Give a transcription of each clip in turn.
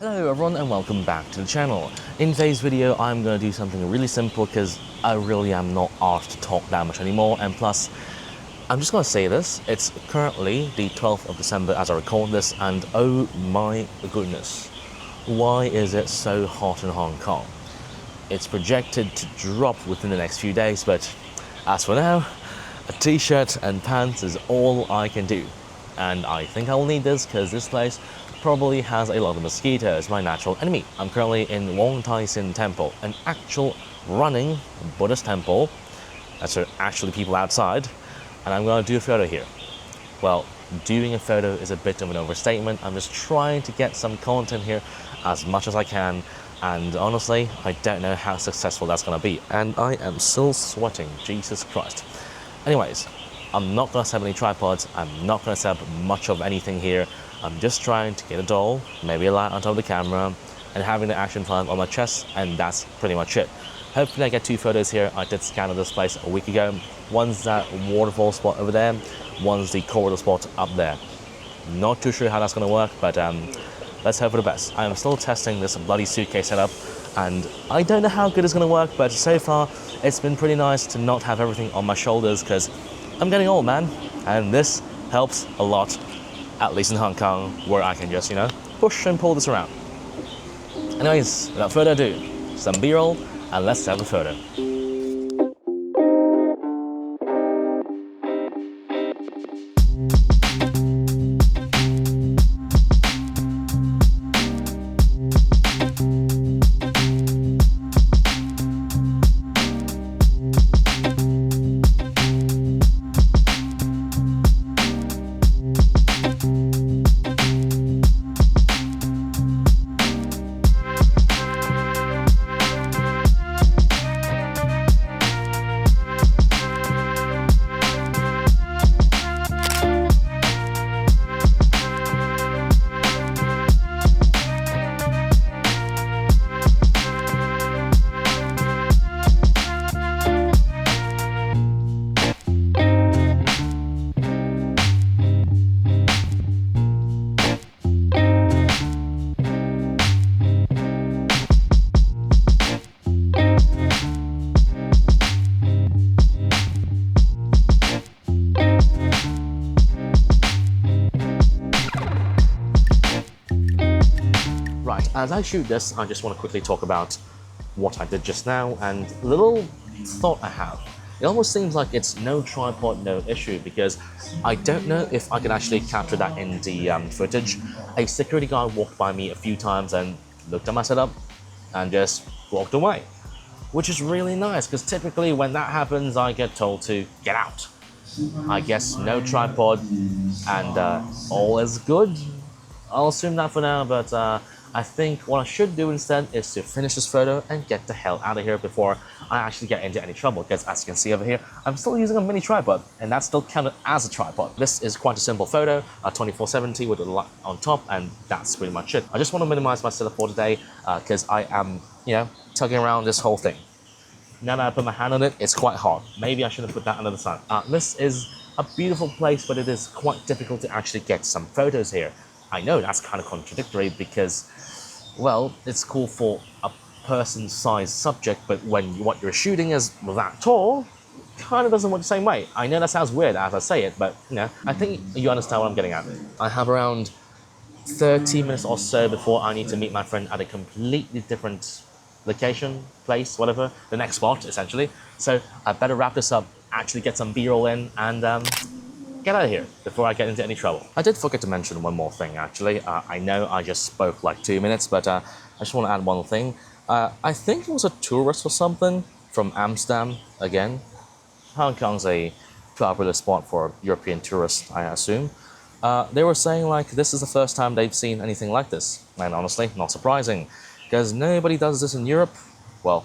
Hello everyone and welcome back to the channel. In today's video I'm going to do something really simple because I really am not asked to talk that much anymore, and plus I'm just going to say this, it's currently the 12th of December as I record this, and oh my goodness, why is it so hot in Hong Kong? It's projected to drop within the next few days, but as for now, a t-shirt and pants is all I can do. And I think I'll need this because this place probably has a lot of mosquitoes, my natural enemy. I'm currently in Wong Tai Sin Temple, an actual running Buddhist temple. That's actually people outside, and I'm going to do a photo here. Well, doing a photo is a bit of an overstatement. I'm just trying to get some content here as much as I can, and honestly, I don't know how successful that's going to be. And I am still sweating, Jesus Christ. Anyways, I'm not going to set up any tripods, I'm not going to set up much of anything here. I'm just trying to get a doll, maybe a light on top of the camera, and having the Action 5 on my chest, and that's pretty much it. Hopefully I get two photos here. I did scan this place a week ago. One's that waterfall spot over there, one's the corridor spot up there. Not too sure how that's going to work, but let's hope for the best. I am still testing this bloody suitcase setup, and I don't know how good it's going to work, but so far it's been pretty nice to not have everything on my shoulders because I'm getting old, man, and this helps a lot. At least in Hong Kong, where I can just, push and pull this around. Anyways, without further ado, some B-roll, and let's have a photo. Right, as I shoot this, I just want to quickly talk about what I did just now and a little thought I have. It almost seems like it's no tripod, no issue, because I don't know if I can actually capture that in the footage. A security guard walked by me a few times and looked at my setup and just walked away, which is really nice because typically when that happens, I get told to get out. I guess no tripod and all is good. I'll assume that for now, but I think what I should do instead is to finish this photo and get the hell out of here before I actually get into any trouble, because as you can see over here, I'm still using a mini tripod, and that's still counted as a tripod. This is quite a simple photo, a 2470 with a light on top, and that's pretty much it. I just want to minimize my setup for today because I am, tugging around this whole thing. Now that I put my hand on it, it's quite hard. Maybe I should have put that under the sun. This is a beautiful place, but it is quite difficult to actually get some photos here. I know that's kind of contradictory because, well, it's cool for a person-sized subject, but when what you're shooting is that tall, kind of doesn't work the same way. I know that sounds weird as I say it, but I think you understand what I'm getting at. I have around 30 minutes or so before I need to meet my friend at a completely different location, place, whatever, the next spot, essentially. So I better wrap this up, actually get some B-roll in, and get out of here before I get into any trouble. I did forget to mention one more thing, actually. I know I just spoke like 2 minutes, but I just want to add one thing. I think it was a tourist or something from Amsterdam, again. Hong Kong's a popular spot for European tourists, I assume. They were saying like this is the first time they've seen anything like this. And honestly, not surprising, because nobody does this in Europe. Well,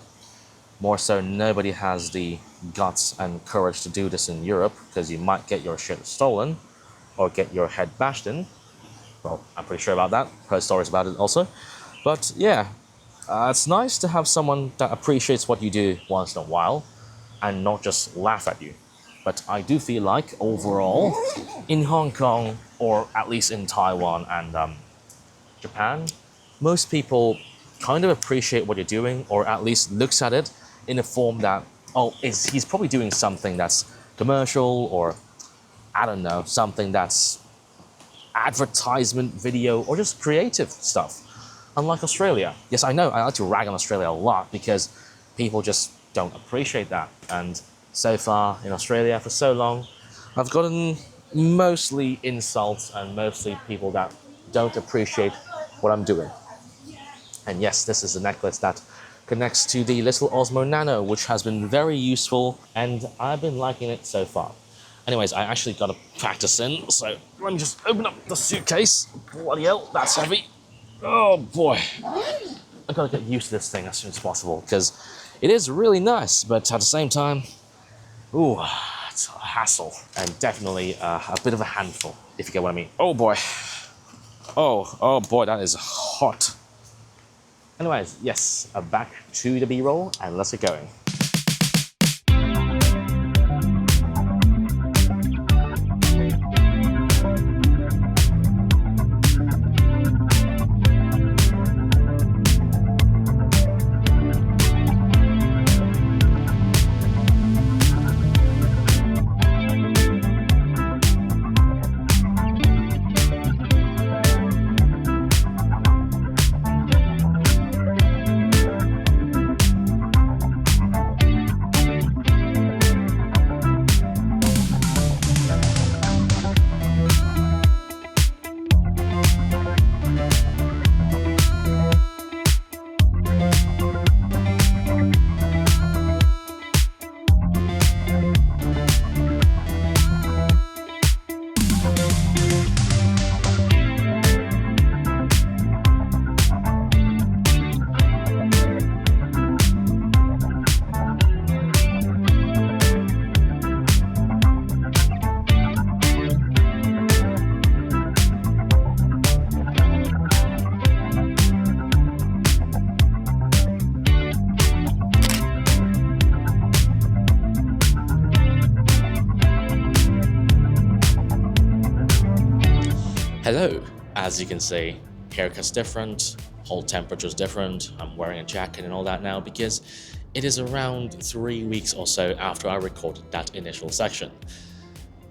more so, nobody has the guts and courage to do this in Europe, because you might get your shit stolen or get your head bashed in. Well, I'm pretty sure about that. Heard stories about it also. But yeah, it's nice to have someone that appreciates what you do once in a while and not just laugh at you. But I do feel like overall, in Hong Kong, or at least in Taiwan and Japan, most people kind of appreciate what you're doing, or at least looks at it in a form that, oh, he's probably doing something that's commercial, or I don't know, something that's advertisement video, or just creative stuff. Unlike Australia. Yes, I know, I like to rag on Australia a lot because people just don't appreciate that. And so far in Australia for so long, I've gotten mostly insults and mostly people that don't appreciate what I'm doing. And yes, this is a necklace that connects to the little Osmo Nano, which has been very useful, and I've been liking it so far. Anyways, I actually got to practice in, so let me just open up the suitcase. Bloody hell, that's heavy. Oh boy. I've got to get used to this thing as soon as possible, because it is really nice, but at the same time, ooh, it's a hassle, and definitely a bit of a handful, if you get what I mean. Oh boy. Oh boy, that is hot. Anyways, yes, back to the B-roll, and let's get going. Hello, as you can see, haircut's different, whole temperature's different, I'm wearing a jacket and all that now because it is around 3 weeks or so after I recorded that initial section.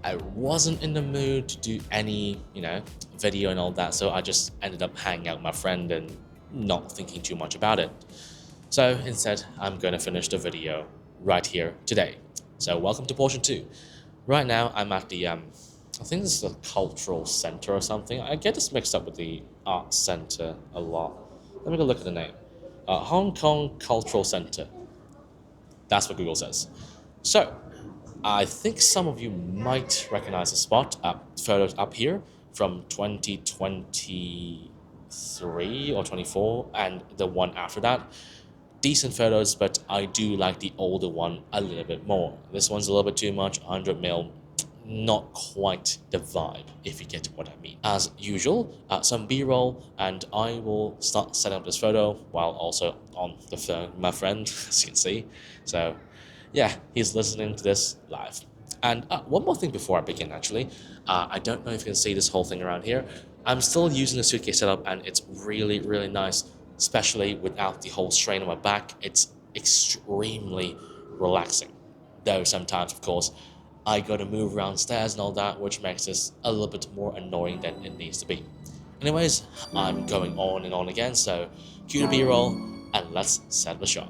I wasn't in the mood to do any, video and all that, so I just ended up hanging out with my friend and not thinking too much about it. So instead, I'm going to finish the video right here today. So welcome to portion 2. Right now, I'm at the I think this is a cultural center or something. I get this mixed up with the art center a lot. Let me go look at the name. Hong Kong Cultural Center. That's what Google says. So, I think some of you might recognize the spot. Photos up here from 2023 or 24, and the one after that. Decent photos, but I do like the older one a little bit more. This one's a little bit too much, 100mm. Not quite the vibe, if you get what I mean. As usual, some B-roll, and I will start setting up this photo while also on the phone with my friend, as you can see. So, yeah, he's listening to this live. And one more thing before I begin, actually. I don't know if you can see this whole thing around here. I'm still using the suitcase setup, and it's really, really nice, especially without the whole strain on my back. It's extremely relaxing. Though sometimes, of course, I got to move around stairs and all that, which makes this a little bit more annoying than it needs to be. Anyways, I'm going on and on again, so cue the B-roll, and let's set the shot.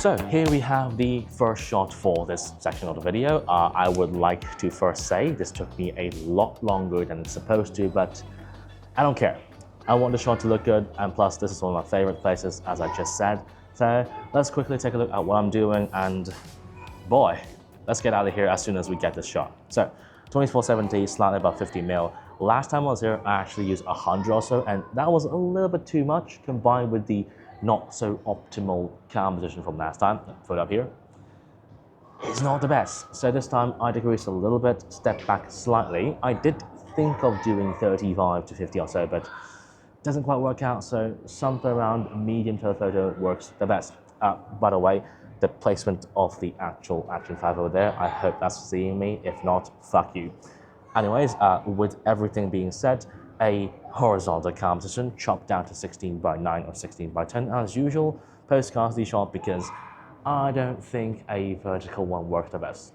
So here we have the first shot for this section of the video. I would like to first say this took me a lot longer than it's supposed to, but I don't care. I want the shot to look good, and plus this is one of my favorite places, as I just said. So let's quickly take a look at what I'm doing, and boy, let's get out of here as soon as we get this shot. So 24-70, slightly above 50 mil. Last time I was here, I actually used 100 or so, and that was a little bit too much combined with the not so optimal camera position from last time. Put up here. It's not the best. So this time I decreased a little bit, stepped back slightly. I did think of doing 35 to 50 or so, but it doesn't quite work out. So something around medium telephoto works the best. By the way, the placement of the actual Action 5 over there, I hope that's seeing me. If not, fuck you. Anyways, with everything being said, a horizontal camera position chopped down to 16:9 or 16:10 as usual, postcard the shot because I don't think a vertical one works the best.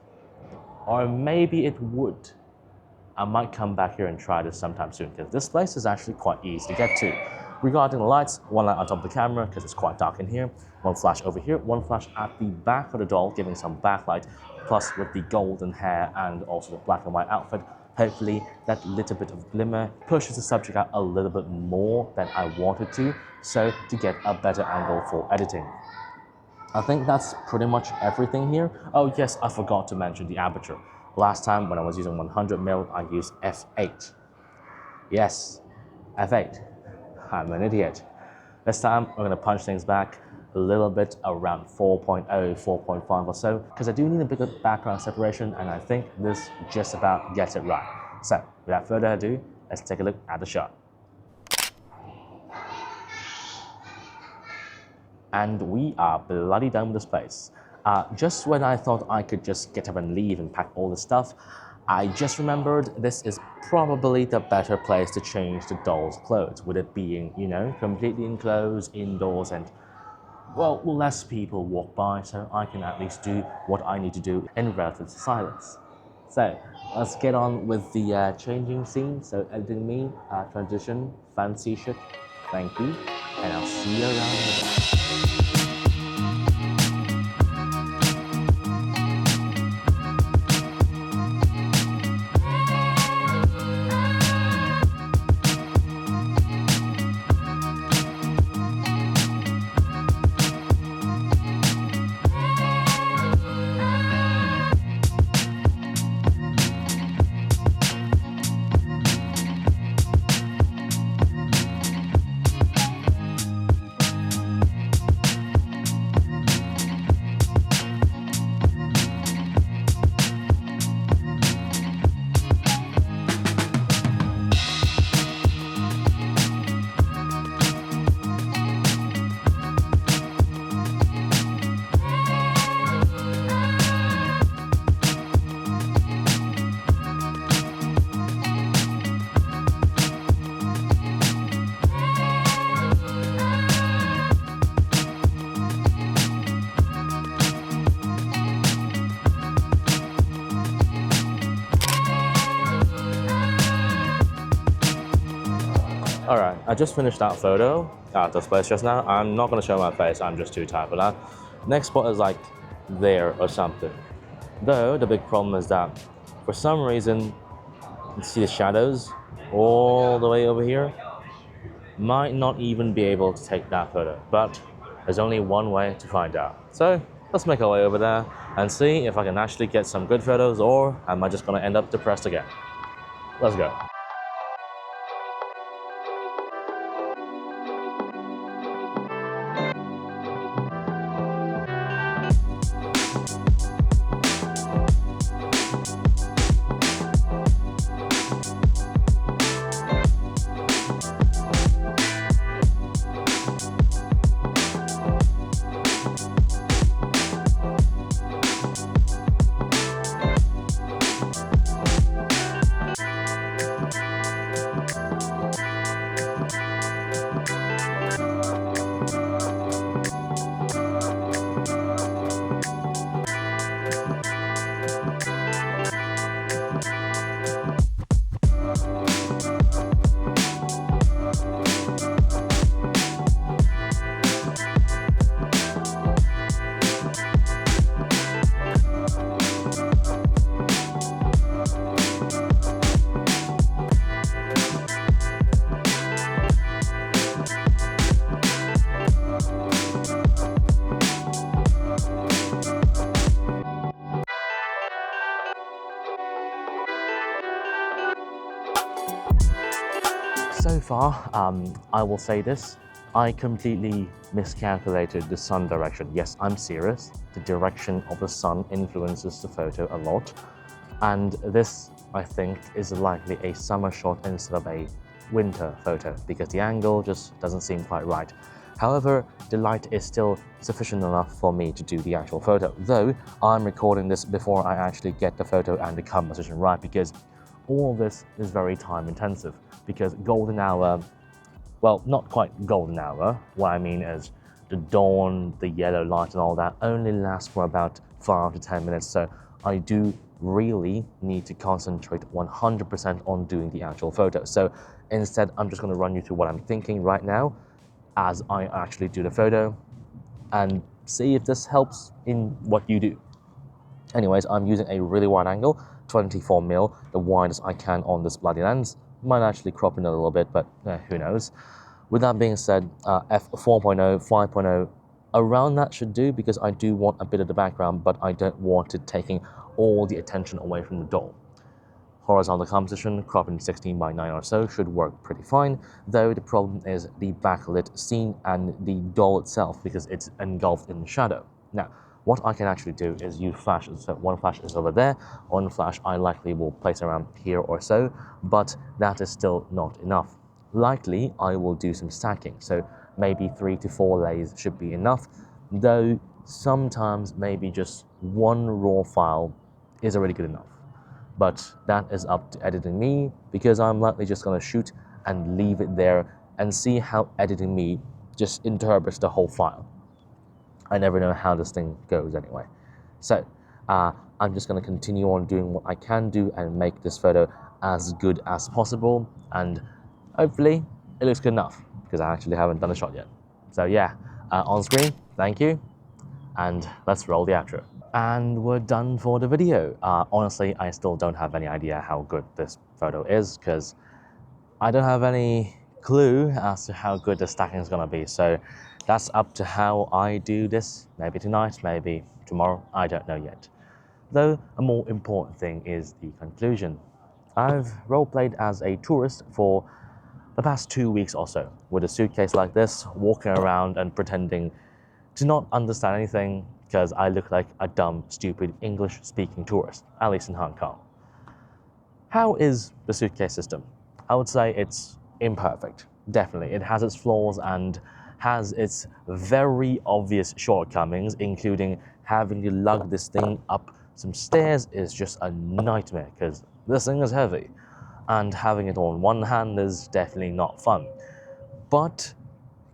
Or maybe it would. I might come back here and try this sometime soon because this place is actually quite easy to get to. Regarding the lights, one light on top of the camera because it's quite dark in here, one flash over here, one flash at the back of the doll giving some backlight, plus with the golden hair and also the black and white outfit, hopefully that little bit of glimmer pushes the subject out a little bit more than I wanted to, so to get a better angle for editing. I think that's pretty much everything here. Oh yes, I forgot to mention the aperture. Last time when I was using 100mm, I used f8. Yes, f8. I'm an idiot. This time, I'm going to punch things back a little bit around 4.0, 4.5 or so, because I do need a bigger background separation, and I think this just about gets it right. So, without further ado, let's take a look at the shot. And we are bloody done with this place. Just when I thought I could just get up and leave and pack all the stuff, I just remembered this is probably the better place to change the doll's clothes, with it being, you know, completely enclosed, indoors, and, well, less people walk by, so I can at least do what I need to do in relative silence. So, let's get on with the changing scene. So, editing me, transition, fancy shit, thank you, and I'll see you around the back. Alright, I just finished that photo at this place just now. I'm not going to show my face, I'm just too tired for that. Next spot is like there or something. Though, the big problem is that for some reason, you see the shadows all the way over here. Might not even be able to take that photo, but there's only one way to find out. So, let's make our way over there and see if I can actually get some good photos, or am I just going to end up depressed again? Let's go. far, I will say this. I completely miscalculated the sun direction. Yes, I'm serious. The direction of the sun influences the photo a lot. And this, I think, is likely a summer shot instead of a winter photo because the angle just doesn't seem quite right. However, the light is still sufficient enough for me to do the actual photo, though I'm recording this before I actually get the photo and the composition right, because all of this is very time intensive, because golden hour, well, not quite golden hour, what I mean is the dawn, the yellow light and all that only lasts for about 5 to 10 minutes, so I do really need to concentrate 100% on doing the actual photo. So instead, I'm just going to run you through what I'm thinking right now as I actually do the photo and see if this helps in what you do. Anyways, I'm using a really wide angle, 24mm, the widest I can on this bloody lens. Might actually crop in a little bit, but who knows. With that being said, f4.0, 5.0, around that should do, because I do want a bit of the background, but I don't want it taking all the attention away from the doll. Horizontal composition, cropping 16:9 or so, should work pretty fine, though the problem is the backlit scene and the doll itself, because it's engulfed in shadow. Now, what I can actually do is use flashes. So one flash is over there, one flash I likely will place around here or so, but that is still not enough. Likely, I will do some stacking, so maybe 3 to 4 layers should be enough, though sometimes maybe just one raw file is already good enough. But that is up to editing me, because I'm likely just going to shoot and leave it there and see how editing me just interprets the whole file. I never know how this thing goes anyway. So I'm just going to continue on doing what I can do and make this photo as good as possible, and hopefully it looks good enough, because I actually haven't done a shot yet. So yeah, on screen, thank you, and let's roll the outro. And we're done for the video. Honestly, I still don't have any idea how good this photo is, because I don't have any clue as to how good the stacking is going to be. So that's up to how I do this. Maybe tonight, maybe tomorrow, I don't know yet. Though a more important thing is the conclusion. I've role-played as a tourist for the past 2 weeks or so, with a suitcase like this, walking around and pretending to not understand anything, because I look like a dumb, stupid English-speaking tourist, at least in Hong Kong. How is the suitcase system? I would say it's imperfect, definitely. It has its flaws and has its very obvious shortcomings, including having to lug this thing up some stairs is just a nightmare, because this thing is heavy, and having it on one hand is definitely not fun. But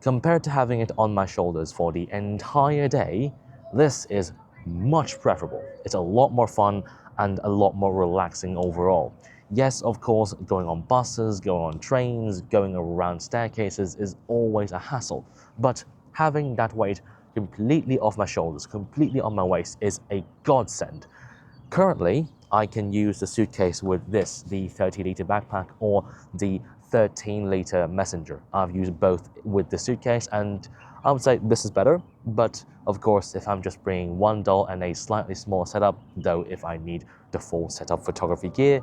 compared to having it on my shoulders for the entire day, this is much preferable. It's a lot more fun and a lot more relaxing overall. Yes, of course, going on buses, going on trains, going around staircases is always a hassle, but having that weight completely off my shoulders, completely on my waist, is a godsend. Currently, I can use the suitcase with this, the 30-liter backpack, or the 13-liter messenger. I've used both with the suitcase, and I would say this is better, but of course, if I'm just bringing one doll and a slightly smaller setup, though if I need the full setup photography gear,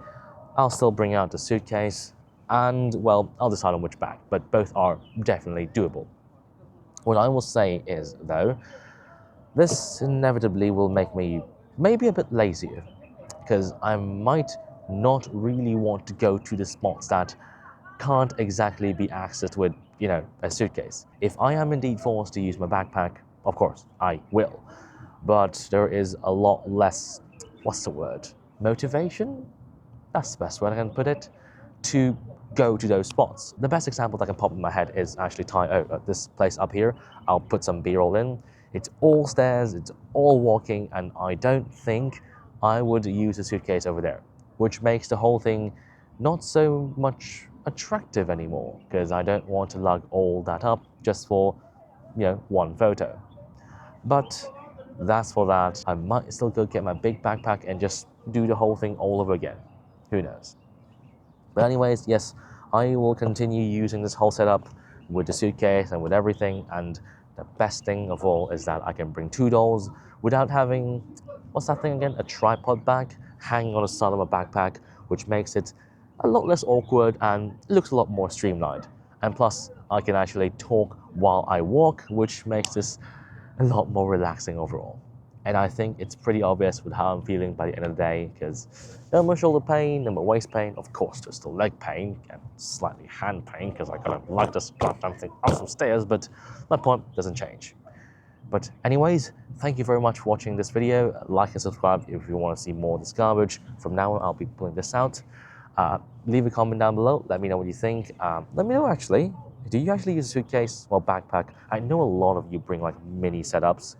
I'll still bring out the suitcase, and well, I'll decide on which bag, but both are definitely doable. What I will say is, though, this inevitably will make me maybe a bit lazier, because I might not really want to go to the spots that can't exactly be accessed with, a suitcase. If I am indeed forced to use my backpack, of course, I will. But there is a lot less, what's the word, motivation? That's the best way I can put it, to go to those spots. The best example that can pop in my head is actually this place up here. I'll put some B-roll in. It's all stairs, it's all walking, and I don't think I would use a suitcase over there, which makes the whole thing not so much attractive anymore, because I don't want to lug all that up just for, one photo. But that's for that. I might still go get my big backpack and just do the whole thing all over again. Who knows? But anyways, yes, I will continue using this whole setup with the suitcase and with everything, and the best thing of all is that I can bring 2 dolls without having, what's that thing again, a tripod bag hanging on the side of a backpack, which makes it a lot less awkward and looks a lot more streamlined. And plus, I can actually talk while I walk, which makes this a lot more relaxing overall. And I think it's pretty obvious with how I'm feeling by the end of the day, because no more shoulder pain, no more waist pain. Of course, there's still leg pain and slightly hand pain, because I gotta lug this goddamn thing up some stairs, but my point doesn't change. But anyways, thank you very much for watching this video. Like and subscribe if you want to see more of this garbage. From now on, I'll be pulling this out. Leave a comment down below. Let me know what you think. Let me know actually, do you actually use a suitcase or backpack? I know a lot of you bring like mini setups.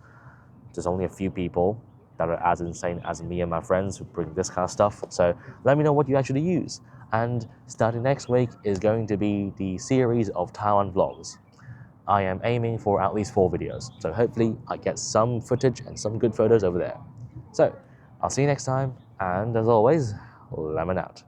There's only a few people that are as insane as me and my friends who bring this kind of stuff. So let me know what you actually use. And starting next week is going to be the series of Taiwan vlogs. I am aiming for at least 4 videos, so hopefully I get some footage and some good photos over there. So, I'll see you next time, and as always, lemon out.